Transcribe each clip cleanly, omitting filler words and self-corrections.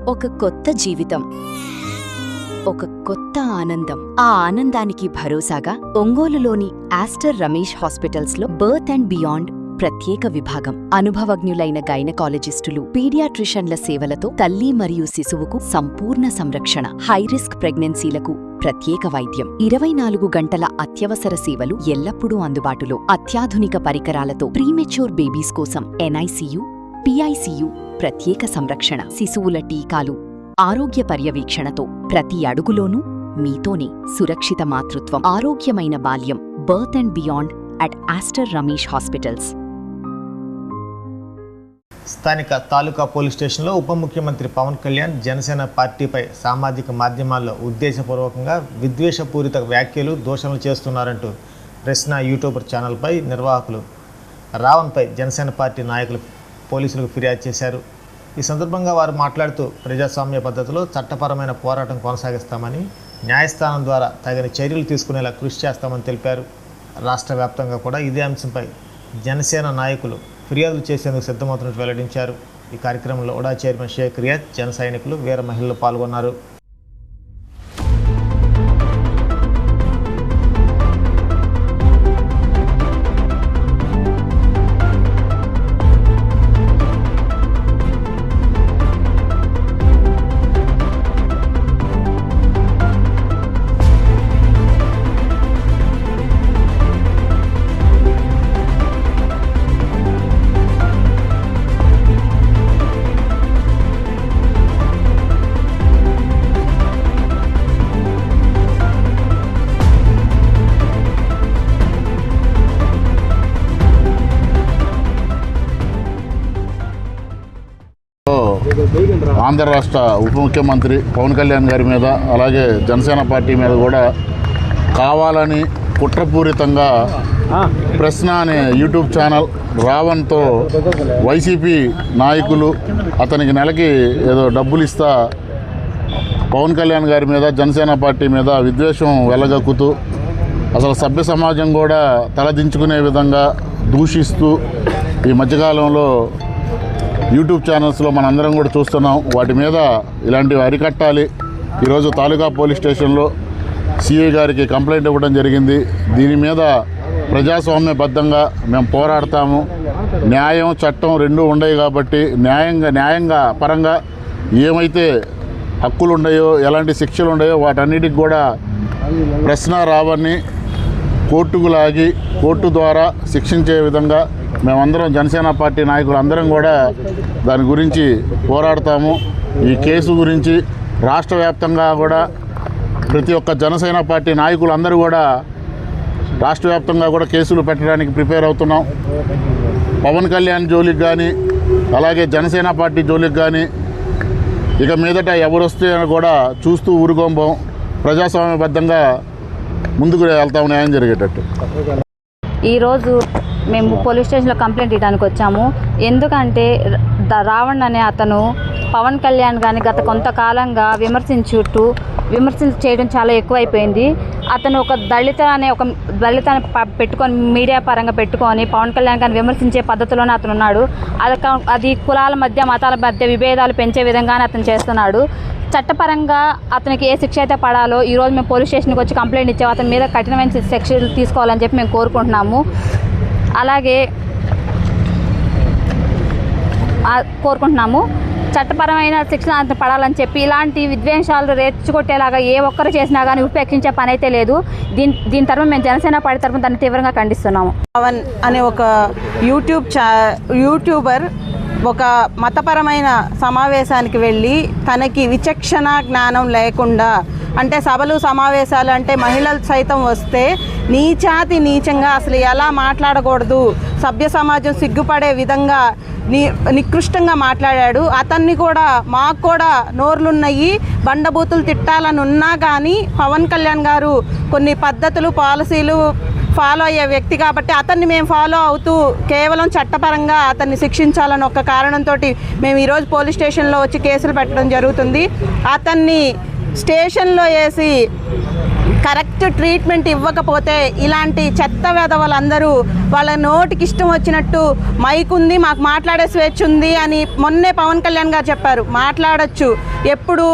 ఒక కొత్త జీవితం, ఒక కొత్త ఆనందం. ఆ ఆనందానికి భరోసాగా ఒంగోలులోని ఆస్టర్ రమేష్ హాస్పిటల్స్లో బర్త్ అండ్ బియాండ్ ప్రత్యేక విభాగం. అనుభవజ్ఞులైన గైనకాలజిస్టులు, పీడియాట్రిషన్ల సేవలతో తల్లి మరియు శిశువుకు సంపూర్ణ సంరక్షణ. హైరిస్క్ ప్రెగ్నెన్సీలకు ప్రత్యేక వైద్యం. 24 గంటల అత్యవసర సేవలు ఎల్లప్పుడూ అందుబాటులో. అత్యాధునిక పరికరాలతో ప్రీమెచ్యూర్ బేబీస్ కోసం ఎన్ఐసియు, పిఐసియు ప్రత్యేక సంరక్షణ. శిశువుల టీకాలు, ఆరోగ్య పర్యవేక్షణతో ప్రతి అడుగులోనూ మీతోనే. సురక్షిత మాతృత్వం, ఆరోగ్యమైన బాల్యం. Birth and beyond at Aster Ramesh hospitals. స్థానిక తాలూకా పోలీస్ స్టేషన్లో ఉప ముఖ్యమంత్రి పవన్ కళ్యాణ్ జనసేన పార్టీపై సామాజిక మాధ్యమాల్లో ఉద్దేశపూర్వకంగా విద్వేషపూరిత వ్యాఖ్యలు, దూషణలు చేస్తున్నారంటూ ప్రశ్న యూట్యూబర్ ఛానల్పై నిర్వాహకులు రావణ్పై జనసేన పార్టీ నాయకులు పోలీసులకు ఫిర్యాదు చేశారు. ఈ సందర్భంగా వారు మాట్లాడుతూ ప్రజాస్వామ్య పద్ధతిలో చట్టపరమైన పోరాటం కొనసాగిస్తామని, న్యాయస్థానం ద్వారా తగిన చర్యలు తీసుకునేలా కృషి చేస్తామని తెలిపారు. రాష్ట్ర వ్యాప్తంగా కూడా ఇదే అంశంపై జనసేన నాయకులు ఫిర్యాదులు చేసేందుకు సిద్ధమవుతున్నట్టు వెల్లడించారు. ఈ కార్యక్రమంలో ఉడా చైర్మన్ షేక్ రియాజ్, జన సైనికులు, వీర మహిళలు పాల్గొన్నారు. ఆంధ్ర రాష్ట్ర ఉప ముఖ్యమంత్రి పవన్ కళ్యాణ్ గారి మీద, అలాగే జనసేన పార్టీ మీద కూడా కావాలని కుట్రపూరితంగా ప్రశ్న అనే యూట్యూబ్ ఛానల్ రావణ్తో వైసీపీ నాయకులు అతనికి నెలకి ఏదో డబ్బులు ఇస్తా పవన్ కళ్యాణ్ గారి మీద, జనసేన పార్టీ మీద విద్వేషం వెలగక్కుతూ అసలు సభ్య సమాజం కూడా తలదించుకునే విధంగా దూషిస్తూ ఈ మధ్యకాలంలో యూట్యూబ్ ఛానల్స్లో మనందరం కూడా చూస్తున్నాం. వాటి మీద ఇలాంటివి అరికట్టాలి. ఈరోజు తాలూకా పోలీస్ స్టేషన్లో సిఐ గారికి కంప్లైంట్ ఇవ్వడం జరిగింది. దీని మీద ప్రజాస్వామ్యబద్ధంగా మేము పోరాడతాము. న్యాయం, చట్టం రెండూ ఉండవు కాబట్టి న్యాయంగా పరంగా ఏమైతే హక్కులు ఉన్నాయో, ఎలాంటి శిక్షలు ఉన్నాయో వాటన్నిటికి కూడా ప్రశ్న రావని కోర్టుకు లాగి కోర్టు ద్వారా శిక్షించే విధంగా మేమందరం జనసేన పార్టీ నాయకులు అందరం కూడా దాని గురించి పోరాడతాము. ఈ కేసు గురించి రాష్ట్ర వ్యాప్తంగా కూడా ప్రతి ఒక్క జనసేన పార్టీ నాయకులు అందరూ కూడా రాష్ట్ర వ్యాప్తంగా కూడా కేసులు పెట్టడానికి ప్రిపేర్ అవుతున్నాం. పవన్ కళ్యాణ్ జోలికి కానీ, అలాగే జనసేన పార్టీ జోలికి కానీ ఇక మీదట ఎవరు వస్తే కూడా చూస్తూ ఊరుకోంబం. ప్రజాస్వామ్యబద్ధంగా ముందుకు వెళ్తాము న్యాయం జరిగేటట్టు. ఈరోజు మేము పోలీస్ స్టేషన్లో కంప్లైంట్ ఇవ్వడానికి వచ్చాము. ఎందుకంటే రావణ్ అనే అతను పవన్ కళ్యాణ్ గారిని గత కొంతకాలంగా విమర్శలు చేయడం చాలా ఎక్కువైపోయింది. అతను ఒక దళితాన్ని పెట్టుకొని మీడియా పరంగా పెట్టుకొని పవన్ కళ్యాణ్ గారిని విమర్శించే పద్ధతిలోనే అతను ఉన్నాడు. అది కులాల మధ్య, మతాల మధ్య విభేదాలు పెంచే విధంగానే అతను చేస్తున్నాడు. చట్టపరంగా అతనికి ఏ శిక్ష అయితే పడాలో ఈరోజు మేము పోలీస్ స్టేషన్కి వచ్చి కంప్లైంట్ ఇచ్చాము. అతని మీద కఠినమైన శిక్షలు తీసుకోవాలని చెప్పి మేము కోరుకుంటున్నాము. చట్టపరమైన శిక్షణ అంత పడాలని చెప్పి ఇలాంటి విద్వేషాలు రెచ్చగొట్టేలాగా ఏ ఒక్కరు చేసినా కానీ ఉపేక్షించే పని అయితే లేదు. దీని తరఫున మేము జనసేన పార్టీ తరఫున దాన్ని తీవ్రంగా ఖండిస్తున్నాము. పవన్ అనే ఒక యూట్యూబర్ ఒక మతపరమైన సమావేశానికి వెళ్ళి తనకి విచక్షణ జ్ఞానం లేకుండా, అంటే సభలు సమావేశాలు అంటే మహిళలు సైతం వస్తే నీచంగా అసలు ఎలా మాట్లాడకూడదు, సభ్య సమాజం సిగ్గుపడే విధంగా నికృష్టంగా మాట్లాడాడు. అతన్ని కూడా మాకు కూడా నోర్లున్నాయి, బండబూతులు తిట్టాలని ఉన్నా కానీ పవన్ కళ్యాణ్ గారు కొన్ని పద్ధతులు, పాలసీలు ఫాలో అయ్యే వ్యక్తి కాబట్టి అతన్ని మేము ఫాలో అవుతూ కేవలం చట్టపరంగా అతన్ని శిక్షించాలని ఒక కారణంతో మేము ఈరోజు పోలీస్ స్టేషన్లో వచ్చి కేసులు పెట్టడం జరుగుతుంది. అతన్ని స్టేషన్లో వేసి కరెక్ట్ ట్రీట్మెంట్ ఇవ్వకపోతే ఇలాంటి చెత్త వెధవలందరూ వాళ్ళ నోటికి ఇష్టం వచ్చినట్టు మైక్ ఉంది, మాకు మాట్లాడే స్వేచ్ఛ ఉంది అని మొన్నే పవన్ కళ్యాణ్ గారు చెప్పారు. మాట్లాడొచ్చు, ఎప్పుడు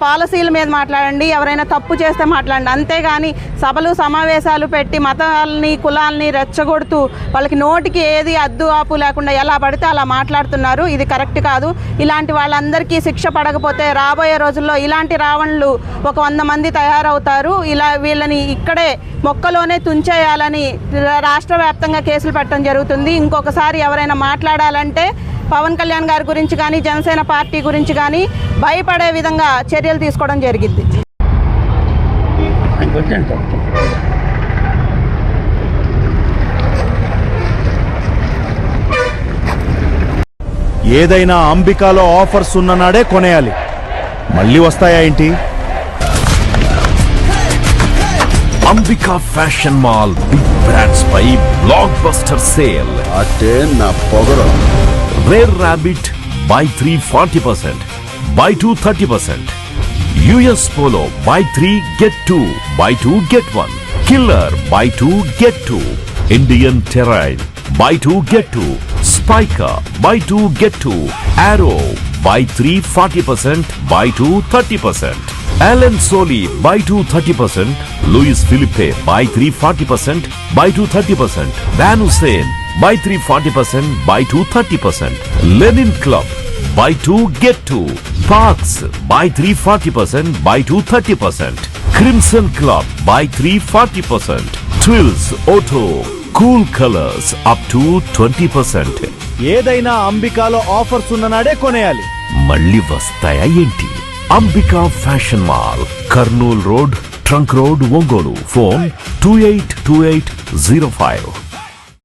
పాలసీల మీద మాట్లాడండి, ఎవరైనా తప్పు చేస్తే మాట్లాడండి, అంతేగాని సభలు సమావేశాలు పెట్టి మతాలని కులాలని రెచ్చగొడుతూ వాళ్ళకి నోటికి ఏది అద్దు ఆపు లేకుండా ఎలా పడితే అలా మాట్లాడుతున్నారు. ఇది కరెక్ట్ కాదు. ఇలాంటి వాళ్ళందరికీ శిక్ష పడకపోతే రాబోయే రోజుల్లో ఇలాంటి రావణులు ఒక 100 మంది తయారవుతారు. ఇలా వీళ్ళని ఇక్కడే మొక్కలోనే తుంచేయాలని రాష్ట్ర వ్యాప్తంగా కేసులు పెట్టడం జరుగుతుంది. ఇంకొకసారి ఎవరైనా మాట్లాడాలంటే పవన్ కళ్యాణ్ గారి గురించి కానీ జనసేన పార్టీ గురించి కానీ భయపడే విధంగా చర్యలు తీసుకోవడం జరిగింది. ఏదైనా అంబికాలో ఆఫర్స్ ఉన్న నాడే కొనేయాలి. మళ్ళీ వస్తాయా ఏంటి? Ambika fashion mall big brands పై బ్లాక్ బస్టర్ సేల్. అంటే నా పొగరు. Rare Rabbit buy 3 40%, buy 2 30%. US Polo buy 3 get 2, buy 2 get 1. Killer buy 2 get 2. Indian Terrain buy 2 get 2. Spykar buy 2 get 2. Arrow buy 3 40%, buy 2 30%. Allen Solly buy 2 30%, Louis Philippe buy 3 40%, buy 2 30%, Van Hussein buy 3 40%, buy 2 30%, Lenin Club buy 2 get 2, Parks buy 3 40%, buy 2 30%, Crimson Club buy 3 40%, Twills Auto Cool Colors up to 20%. ఏదైనా అంబికాలో offers ఉన్న నాడే కొనేయాలి. మళ్ళీ వస్తాయా ఏంటి? Ambika fashion mall, Kurnool road, trunk road, Ongole. Phone 282805.